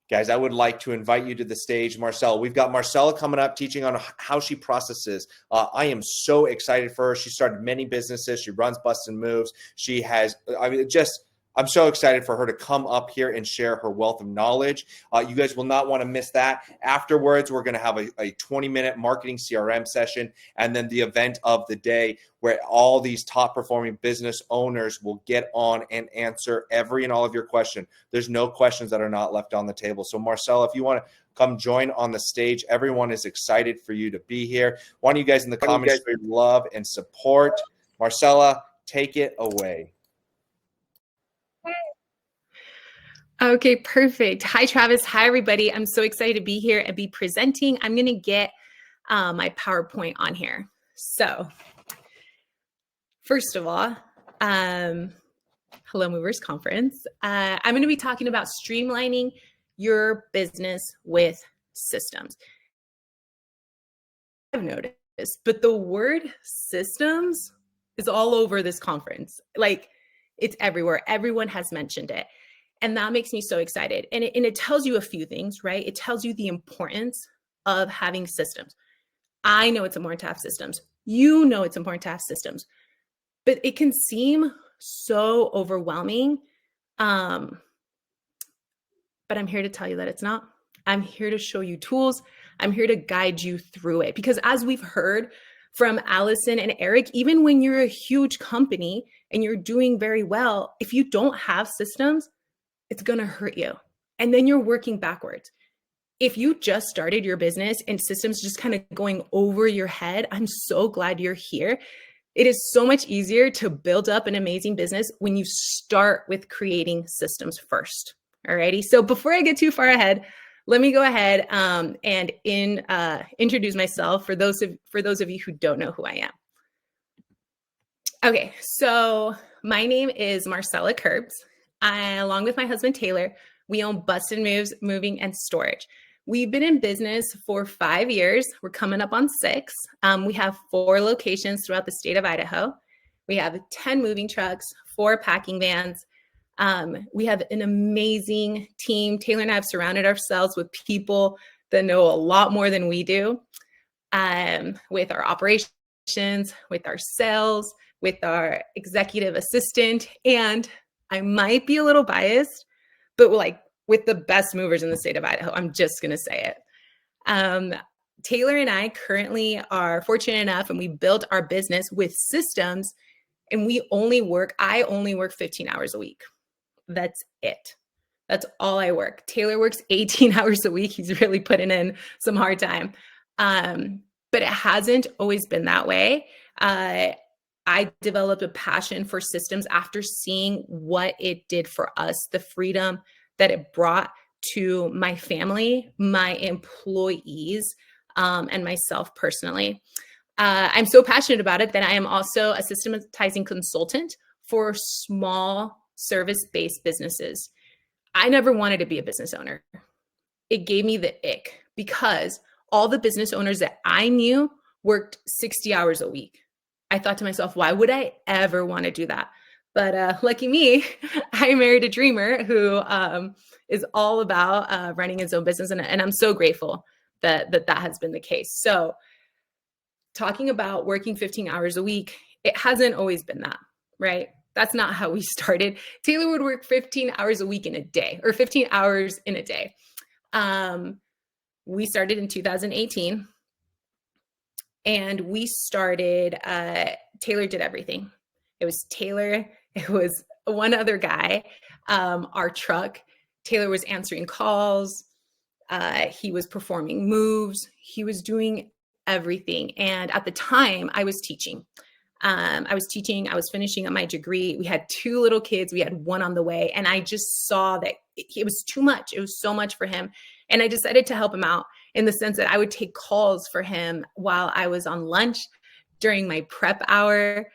Guys, I would like to invite you to the stage, Marcela. We've got Marcela coming up teaching on how she processes. I am so excited for her. She started many businesses. She runs Bust and Moves. She has, I'm so excited for her to come up here and share her wealth of knowledge. You guys will not want to miss that. Afterwards, we're going to have a 20-minute marketing CRM session, and then the event of the day where all these top performing business owners will get on and answer every and all of your questions. There's no questions that are not left on the table. So Marcela, if you want to come join on the stage, everyone is excited for you to be here. Why don't you guys in the comments show your love and support. Marcela, take it away. Okay, perfect. Hi, Travis. Hi, everybody. I'm so excited to be here and be presenting. I'm going to get my PowerPoint on here. So first of all, Hello Movers Conference. I'm going to be talking about streamlining your business with systems. I've noticed, but the word systems is all over this conference. Like, it's everywhere. Everyone has mentioned it. And that makes me so excited. And it tells you a few things, right? It tells you the importance of having systems. I know it's important to have systems. You know it's important to have systems. But it can seem so overwhelming. But I'm here to tell you that it's not. I'm here to show you tools. I'm here to guide you through it. Because as we've heard from Allison and Eric, even when you're a huge company and you're doing very well, if you don't have systems, it's going to hurt you. And then you're working backwards. If you just started your business and systems just kind of going over your head, I'm so glad you're here. It is so much easier to build up an amazing business when you start with creating systems first. Alrighty. So before I get too far ahead, let me go ahead and introduce myself for those of you who don't know who I am. Okay. So my name is Marcela Kerbs. Along with my husband, Taylor, we own Bust and Moves Moving and Storage. We've been in business for 5 years. We're coming up on 6. We have 4 locations throughout the state of Idaho. We have 10 moving trucks, 4 packing vans. We have an amazing team. Taylor and I have surrounded ourselves with people that know a lot more than we do, with our operations, with our sales, with our executive assistant, and I might be a little biased, but like with the best movers in the state of Idaho, I'm just going to say it. Taylor and I currently are fortunate enough, and we built our business with systems, and I only work 15 hours a week. That's it. That's all I work. Taylor works 18 hours a week. He's really putting in some hard time. But it hasn't always been that way. I developed a passion for systems after seeing what it did for us, the freedom that it brought to my family, my employees, and myself personally. I'm so passionate about it that I am also a systematizing consultant for small service-based businesses. I never wanted to be a business owner. It gave me the ick because all the business owners that I knew worked 60 hours a week. I thought to myself, why would I ever want to do that? But lucky me, I married a dreamer who is all about running his own business. And I'm so grateful that has been the case. So talking about working 15 hours a week, it hasn't always been that, right? That's not how we started. Taylor would work 15 hours a week in a day, or 15 hours in a day. We started in 2018. And we started, Taylor did everything. It was Taylor, it was one other guy, our truck. Taylor was answering calls. He was performing moves. He was doing everything. And at the time, I was teaching. I was finishing up my degree. We had 2 little kids. We had 1 on the way. And I just saw that it was too much. It was so much for him. And I decided to help him out in the sense that I would take calls for him while I was on lunch during my prep hour.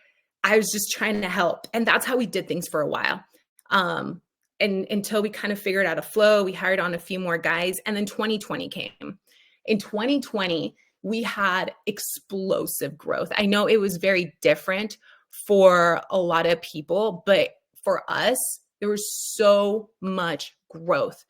I was just trying to help. And that's how we did things for a while. And until we kind of figured out a flow, we hired on a few more guys. And then 2020 came. In 2020, we had explosive growth. I know it was very different for a lot of people, but for us, there was so much growth.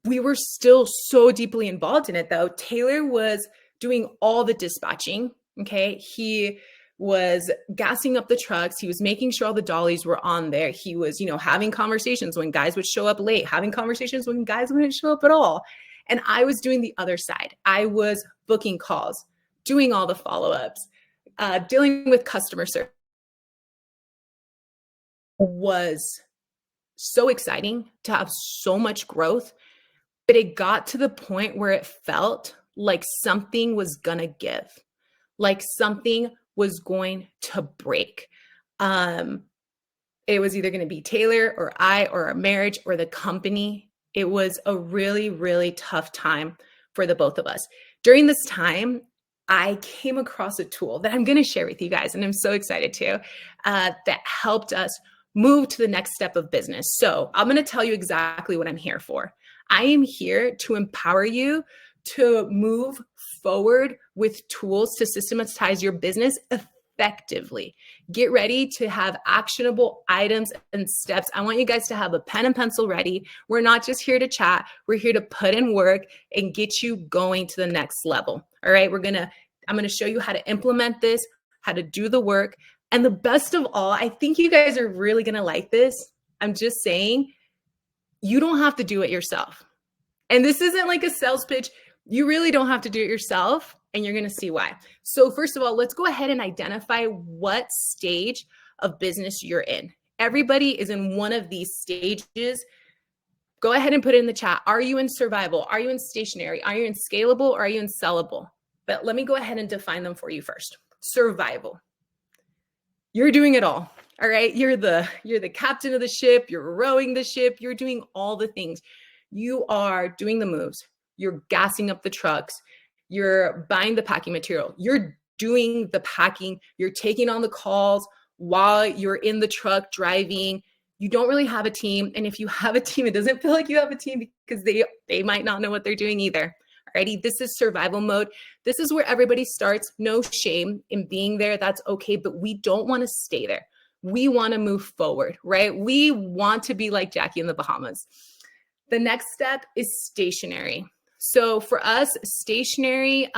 We were still so deeply involved in it though. Taylor was doing all the dispatching. Okay. He was gassing up the trucks. He was making sure all the dollies were on there. He was, having conversations when guys would show up late, having conversations when guys wouldn't show up at all. And I was doing the other side. I was booking calls, doing all the follow-ups, dealing with customer service. Was so exciting to have so much growth, but it got to the point where it felt like something was gonna give, like something was going to break. It was either going to be Taylor or I or our marriage or the company. It was a really, really tough time for the both of us. During this time, I came across a tool that I'm going to share with you guys, and I'm so excited to, that helped us move to the next step of business. So I'm going to tell you exactly what I'm here for. I am here to empower you to move forward with tools to systematize your business effectively. Get ready to have actionable items and steps. I want you guys to have a pen and pencil ready. We're not just here to chat. We're here to put in work and get you going to the next level. All right. I'm going to show you how to implement this, how to do the work. And the best of all, I think you guys are really going to like this. I'm just saying, you don't have to do it yourself. And this isn't like a sales pitch. You really don't have to do it yourself, and you're going to see why. So first of all, let's go ahead and identify what stage of business you're in. Everybody is in one of these stages. Go ahead and put it in the chat. Are you in survival? Are you in stationary? Are you in scalable? Or are you in sellable? But let me go ahead and define them for you first. Survival. You're doing it all. All right. You're the captain of the ship. You're rowing the ship. You're doing all the things. You are doing the moves. You're gassing up the trucks. You're buying the packing material. You're doing the packing. You're taking on the calls while you're in the truck driving. You don't really have a team. And if you have a team, it doesn't feel like you have a team because they might not know what they're doing either. Alrighty, this is survival mode. This is where everybody starts. No shame in being there. That's okay. But we don't want to stay there. We want to move forward, right? We want to be like Jackie in the Bahamas. The next step is stationary. So for us, stationary,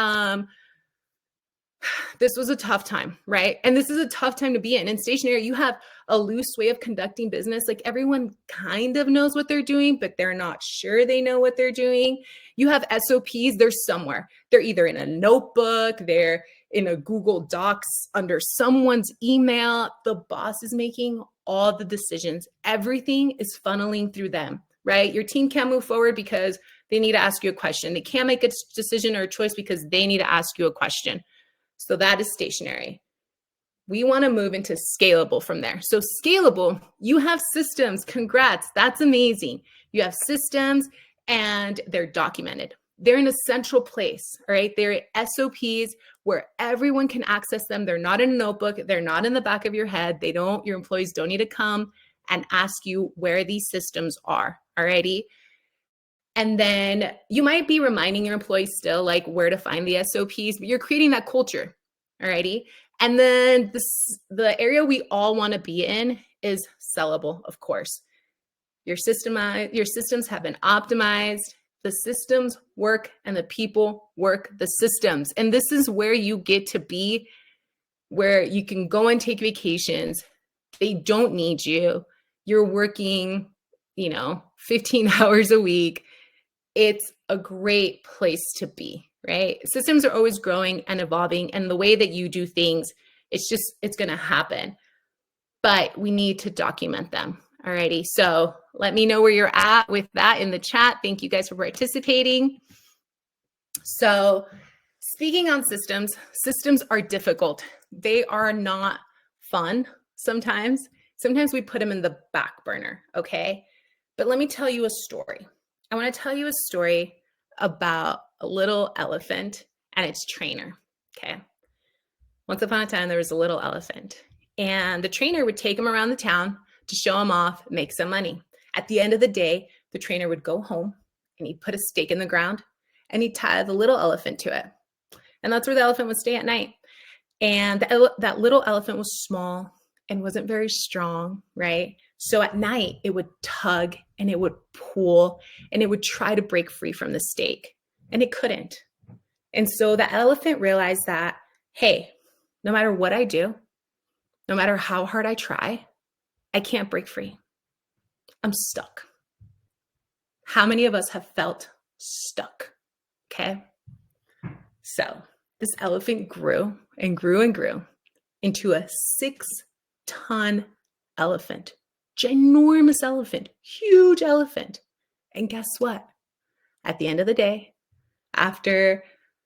this was a tough time, right? And this is a tough time to be in. In stationary, you have a loose way of conducting business. Like everyone kind of knows what they're doing, but they're not sure they know what they're doing. You have SOPs, they're somewhere. They're either in a notebook, they're in a Google Docs under someone's email. The boss is making all the decisions. Everything is funneling through them, right? Your team can't move forward because they need to ask you a question. They can't make a decision or a choice because they need to ask you a question. So that is stationary. We want to move into scalable from there. So scalable, you have systems. Congrats. That's amazing. You have systems and they're documented. They're in a central place, all right? They're SOPs where everyone can access them. They're not in a notebook. They're not in the back of your head. Your employees don't need to come and ask you where these systems are, all righty? And then you might be reminding your employees still like where to find the SOPs, but you're creating that culture, all righty? And then the area we all want to be in is sellable, of course. Your systems have been optimized. The systems work and the people work the systems. And this is where you get to be, where you can go and take vacations. They don't need you. You're working, 15 hours a week. It's a great place to be, right? Systems are always growing and evolving, and the way that you do things, it's going to happen. But we need to document them. Alrighty, so let me know where you're at with that in the chat. Thank you guys for participating. So speaking on systems are difficult. They are not fun sometimes. Sometimes we put them in the back burner, okay? But let me tell you a story. I want to tell you a story about a little elephant and its trainer, okay? Once upon a time, there was a little elephant, and the trainer would take him around the town to show him off, make some money. At the end of the day, the trainer would go home and he'd put a stake in the ground and he'd tie the little elephant to it. And that's where the elephant would stay at night. And that little elephant was small and wasn't very strong, right? So at night, it would tug and it would pull and it would try to break free from the stake, and it couldn't. And so the elephant realized that, hey, no matter what I do, no matter how hard I try, I can't break free. I'm stuck. How many of us have felt stuck? Okay. So this elephant grew and grew and grew into a 6-ton elephant, ginormous elephant, huge elephant. And guess what? At the end of the day, after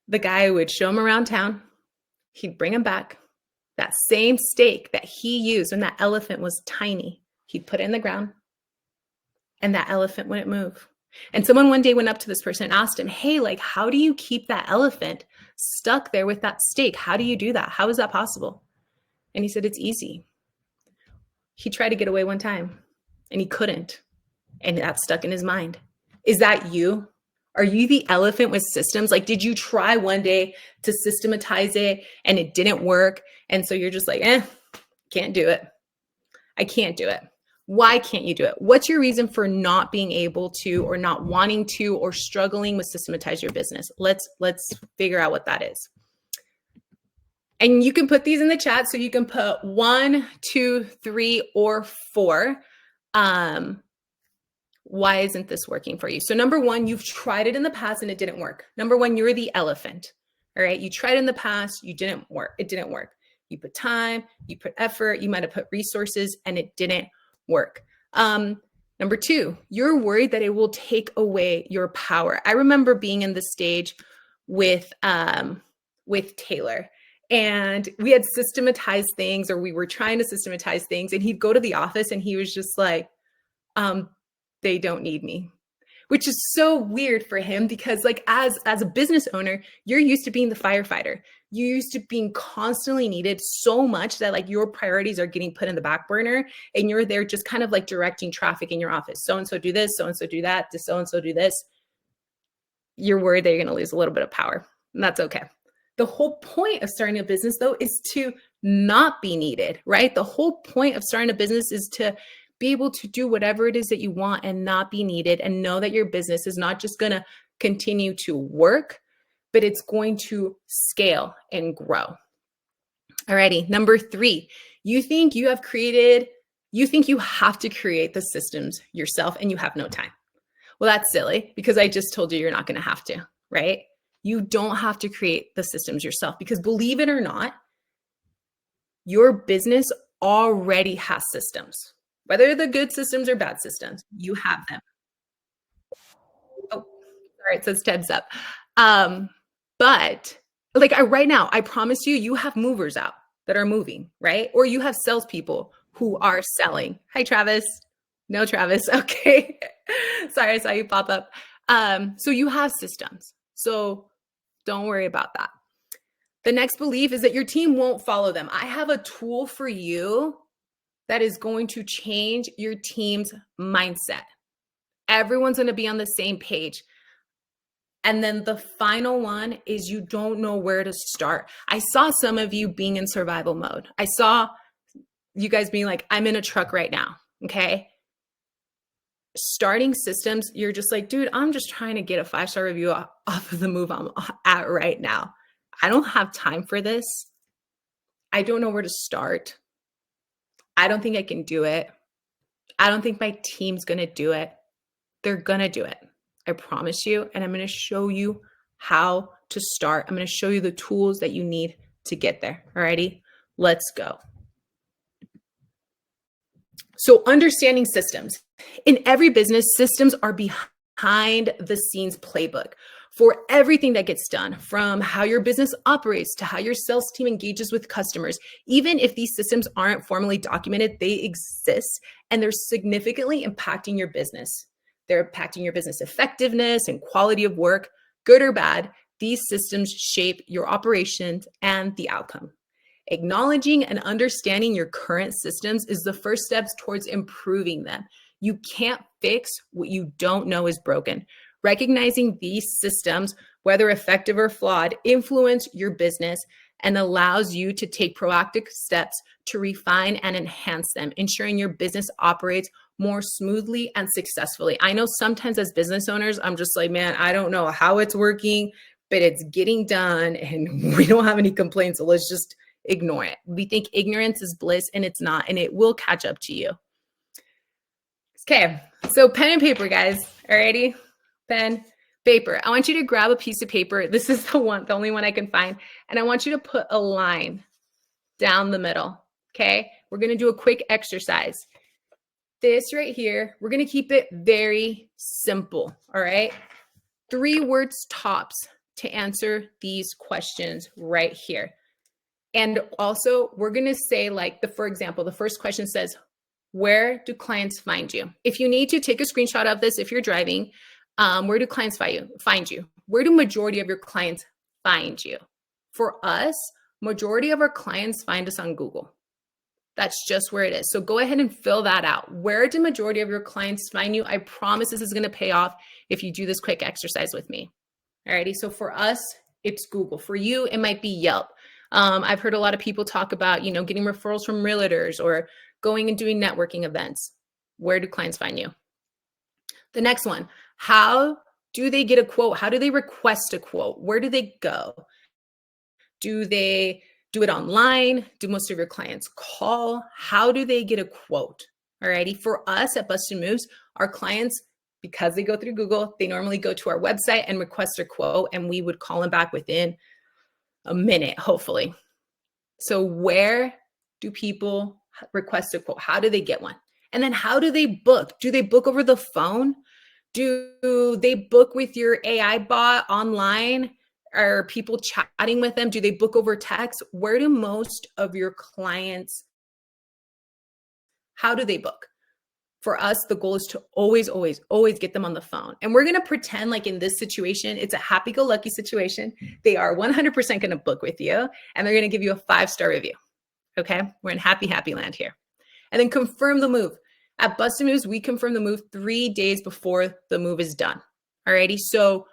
the guy would show him around town, he'd bring him back that same stake that he used when that elephant was tiny. He'd put it in the ground and that elephant wouldn't move. And someone one day went up to this person and asked him, hey, like, how do you keep that elephant stuck there with that stake? How do you do that? How is that possible? And he said, it's easy. He tried to get away one time and he couldn't. And that stuck in his mind. Is that you? Are you the elephant with systems? Like, did you try one day to systematize it and it didn't work? And so you're just like, can't do it. I can't do it. Why can't you do it? What's your reason for not being able to, or not wanting to, or struggling with systematize your business? Let's figure out what that is. And you can put these in the chat. So you can put 1, 2, 3, or 4. Why isn't this working for you? So number 1, you've tried it in the past and it didn't work. Number 1, you're the elephant. All right. You tried it in the past. You didn't work. It didn't work. You put time, you put effort, you might've put resources, and it didn't work. Number 2, you're worried that it will take away your power. I remember being in the stage with Taylor, and we had systematized things, or we were trying to systematize things, and he'd go to the office and he was just like, they don't need me, which is so weird for him because, like, as a business owner, you're used to being the firefighter. You're used to being constantly needed so much that, like, your priorities are getting put in the back burner, and you're there just kind of like directing traffic in your office. So-and-so do this, so-and-so do that, so-and-so do this. You're worried that you're going to lose a little bit of power, and that's okay. The whole point of starting a business, though, is to not be needed, right? The whole point of starting a business is to be able to do whatever it is that you want and not be needed, and know that your business is not just going to continue to work, but it's going to scale and grow. Alrighty, number 3, you think you have to create the systems yourself and you have no time. Well, that's silly because I just told you you're not going to have to, right? You don't have to create the systems yourself because, believe it or not, your business already has systems. Whether they're good systems or bad systems, you have them. Oh, sorry, it says Ted's up. But like right now, I promise you, you have movers out that are moving, right? Or you have salespeople who are selling. Hi, Travis. No, Travis. Okay. Sorry, I saw you pop up. So you have systems. So don't worry about that. The next belief is that your team won't follow them. I have a tool for you that is going to change your team's mindset. Everyone's going to be on the same page. And then the final one is you don't know where to start. I saw some of you being in survival mode. I saw you guys being like, I'm in a truck right now. Okay. Starting systems, you're just like, dude, I'm just trying to get a 5-star review off of the move I'm at right now. I don't have time for this. I don't know where to start. I don't think I can do it. I don't think my team's going to do it. They're going to do it. I promise you. And I'm going to show you how to start. I'm going to show you the tools that you need to get there. Alrighty, let's go. So understanding systems. In every business, systems are behind the scenes playbook for everything that gets done, from how your business operates to how your sales team engages with customers. Even if these systems aren't formally documented, they exist and they're significantly impacting your business. They're impacting your business effectiveness and quality of work. Good or bad, these systems shape your operations and the outcome. Acknowledging and understanding your current systems is the first steps towards improving them. You can't fix what you don't know is broken. Recognizing these systems, whether effective or flawed, influence your business and allows you to take proactive steps to refine and enhance them, ensuring your business operates more smoothly and successfully. I know sometimes as business owners, I'm just like, man, I don't know how it's working, but it's getting done and we don't have any complaints. So let's just ignore it. We think ignorance is bliss, and it's not, and it will catch up to you. Okay, so pen and paper, guys. Alrighty, pen, paper. I want you to grab a piece of paper. This is the only one I can find. And I want you to put a line down the middle. Okay, we're gonna do a quick exercise. This right here, we're gonna keep it very simple. All right, 3 words tops to answer these questions right here. And also, we're gonna say, like, for example, the first question says, where do clients find you? If you need to, take a screenshot of this if you're driving. Where do clients find you? Where do majority of your clients find you? For us, majority of our clients find us on Google. That's just where it is. So go ahead and fill that out. Where do majority of your clients find you? I promise this is going to pay off if you do this quick exercise with me. Alrighty, so for us, it's Google. For you, it might be Yelp. I've heard a lot of people talk about, getting referrals from realtors or going and doing networking events. Where do clients find you? The next one, how do they get a quote? How do they request a quote? Where do they go? Do they do it online? Do most of your clients call? How do they get a quote? Alrighty, for us at Bustin' Moves, our clients, because they go through Google, they normally go to our website and request a quote, and we would call them back within a minute, hopefully. So where do people request a quote? How do they get one? And then how do they book? Do they book over the phone? Do they book with your AI bot online? Are people chatting with them? Do they book over text? Where do most of your clients, how do they book? For us, the goal is to always, always, always get them on the phone. And we're going to pretend like in this situation, it's a happy-go-lucky situation. They are 100% going to book with you, and they're going to give you a 5-star review. Okay? We're in happy, happy land here. And then confirm the move. At Bustin' Moves, we confirm the move 3 days before the move is done. Alrighty, so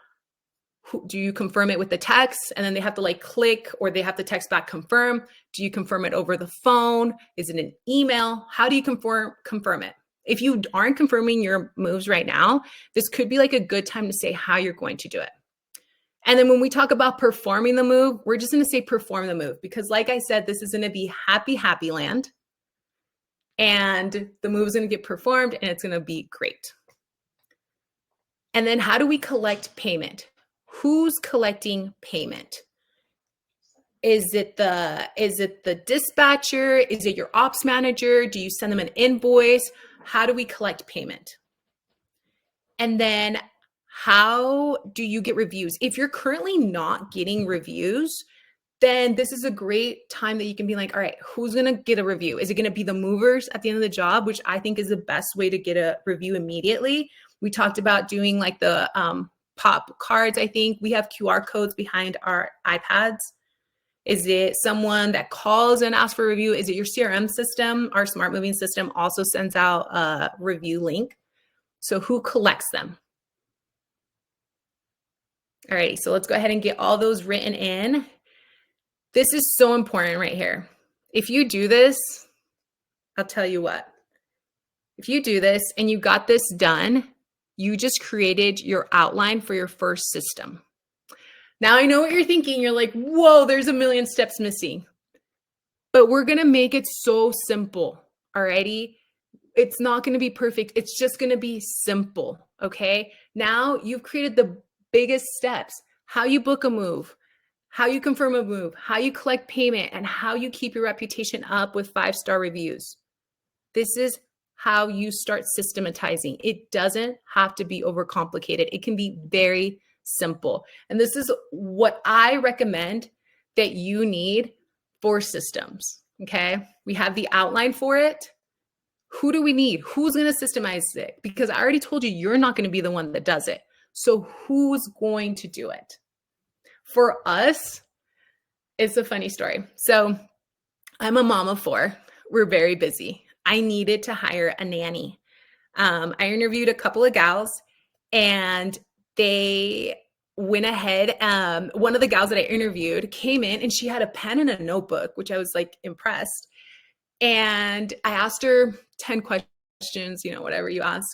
do you confirm it with the text and then they have to click, or they have to text back confirm? Do you confirm it over the phone? Is it an email? How do you confirm it? If you aren't confirming your moves right now, this could be a good time to say how you're going to do it. And then when we talk about performing the move, we're just going to say perform the move, because like I said, this is going to be happy, happy land. And the move is going to get performed and it's going to be great. And then how do we collect payment? Who's collecting payment? Is it the dispatcher? Is it your ops manager? Do you send them an invoice? How do we collect payment? And then how do you get reviews? If you're currently not getting reviews, then this is a great time that you can be like, all right, who's going to get a review? Is it going to be the movers at the end of the job, which I think is the best way to get a review immediately? We talked about doing the pop cards. I think we have QR codes behind our iPads. Is it someone that calls and asks for a review? Is it your CRM system? Our smart moving system also sends out a review link. So who collects them? All right, so let's go ahead and get all those written in. This is so important right here. If you do this, I'll tell you what. If you do this and you got this done, you just created your outline for your first system. Now I know what you're thinking. You're like, whoa, there's a million steps missing. But we're going to make it so simple, alrighty? It's not going to be perfect. It's just going to be simple, okay? Now you've created the biggest steps. How you book a move, how you confirm a move, how you collect payment, and how you keep your reputation up with 5-star reviews. This is how you start systematizing. It doesn't have to be overcomplicated. It can be very simple. And this is what I recommend that you need for systems, okay? We have the outline for it. Who do we need? Who's going to systemize it? Because I already told you, you're not going to be the one that does it. So who's going to do it? For us, it's a funny story. So I'm a mom of 4. We're very busy. I needed to hire a nanny. I interviewed a couple of gals and they went ahead. One of the gals that I interviewed came in and she had a pen and a notebook, which I was like impressed. And I asked her 10 questions, you know, whatever you ask.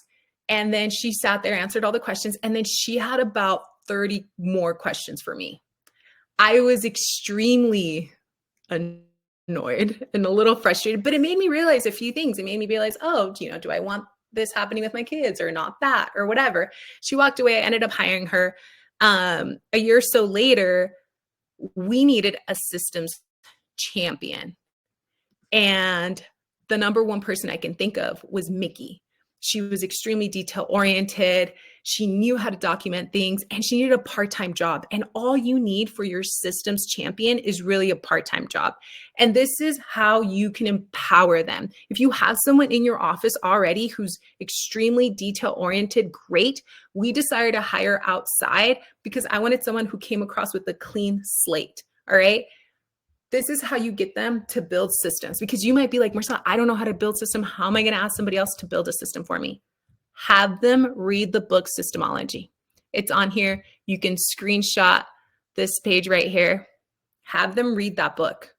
And then she sat there, answered all the questions. And then she had about 30 more questions for me. I was extremely annoyed and a little frustrated, but it made me realize a few things. It made me realize, oh, you know, do I want this happening with my kids or not that or whatever? She walked away. I ended up hiring her. A year or so later, we needed a systems champion. And the number one person I can think of was Mickey. She was extremely detail oriented. She knew how to document things and she needed a part-time job. And all you need for your systems champion is really a part-time job. And this is how you can empower them. If you have someone in your office already who's extremely detail oriented, great. We decided to hire outside because I wanted someone who came across with a clean slate. All right. This is how you get them to build systems, because you might be like, Marcela, I don't know how to build system. How am I going to ask somebody else to build a system for me? Have them read the book Systemology. It's on here. You can screenshot this page right here. Have them read that book.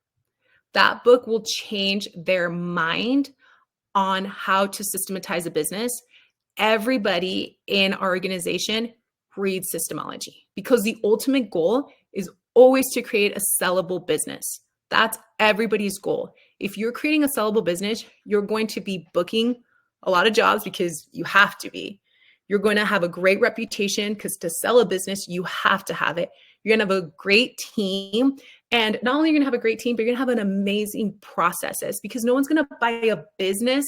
That book will change their mind on how to systematize a business. Everybody in our organization reads Systemology because the ultimate goal is always to create a sellable business. That's everybody's goal. If you're creating a sellable business, you're going to be booking a lot of jobs because you have to be. You're going to have a great reputation because to sell a business, you have to have it. You're going to have a great team. And not only are you going to have a great team, but you're going to have an amazing processes because no one's going to buy a business.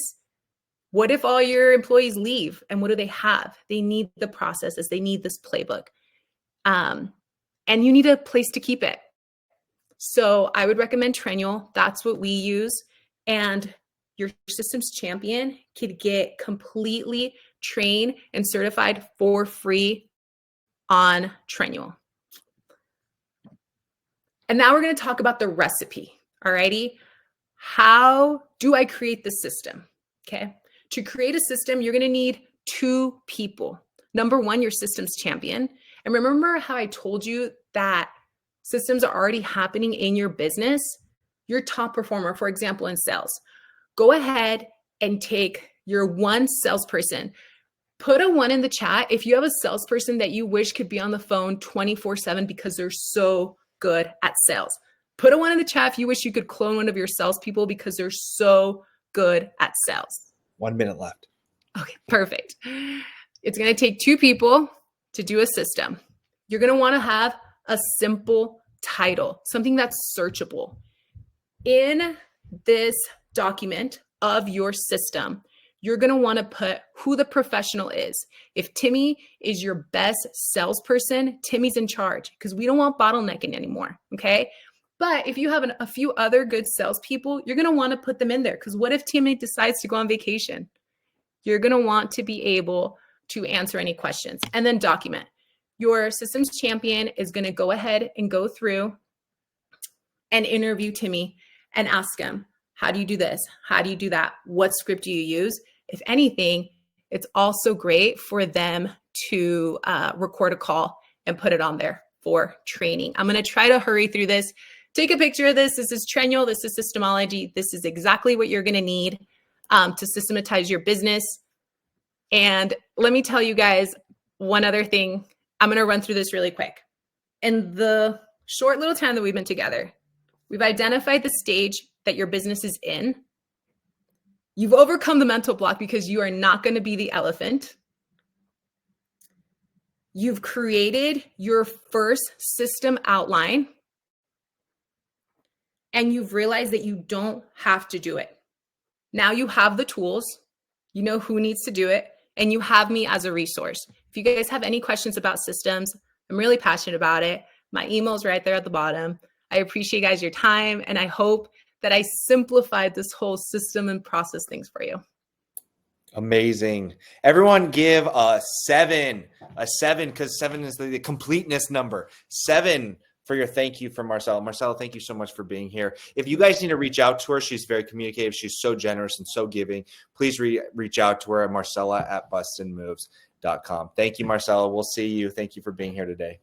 What if all your employees leave? And what do they have? They need the processes. They need this playbook. And you need a place to keep it. So I would recommend Trenule. That's what we use. And your systems champion could get completely trained and certified for free on Trenule. And now we're going to talk about the recipe. Alrighty. How do I create the system? Okay. To create a system, you're going to need 2 people. Number 1, your systems champion. And remember how I told you that systems are already happening in your business? Your top performer, for example, in sales. Go ahead and take your 1 salesperson. Put a 1 in the chat if you have a salesperson that you wish could be on the phone 24/7 because they're so good at sales. Put a 1 in the chat if you wish you could clone one of your salespeople because they're so good at sales. 1 minute left. Okay, perfect. It's going to take 2 people to do a system. You're going to want to have a simple title, something that's searchable. In this document of your system, you're going to want to put who the professional is. If Timmy is your best salesperson, Timmy's in charge because we don't want bottlenecking anymore. Okay. But if you have a few other good salespeople, you're going to want to put them in there because what if Timmy decides to go on vacation? You're going to want to be able to answer any questions and then document. Your systems champion is going to go ahead and go through and interview Timmy and ask him, how do you do this? How do you do that? What script do you use? If anything, it's also great for them to record a call and put it on there for training. I'm going to try to hurry through this. Take a picture of this. This is Trenule. This is Systemology. This is exactly what you're going to need to systematize your business. And let me tell you guys one other thing. I'm going to run through this really quick. In the short little time that we've been together, we've identified the stage that your business is in. You've overcome the mental block because you are not going to be the elephant. You've created your first system outline. And you've realized that you don't have to do it. Now you have the tools. You know who needs to do it. And you have me as a resource. If you guys have any questions about systems, I'm really passionate about it. My email's right there at the bottom. I appreciate you guys your time. And I hope that I simplified this whole system and process things for you. Amazing. Everyone give a 7, because 7 is the completeness number. 7 for your thank you for Marcela. Marcela, thank you so much for being here. If you guys need to reach out to her, she's very communicative. She's so generous and so giving. Please reach out to her at marcela@bustinmoves.com. Thank you, Marcela. We'll see you. Thank you for being here today.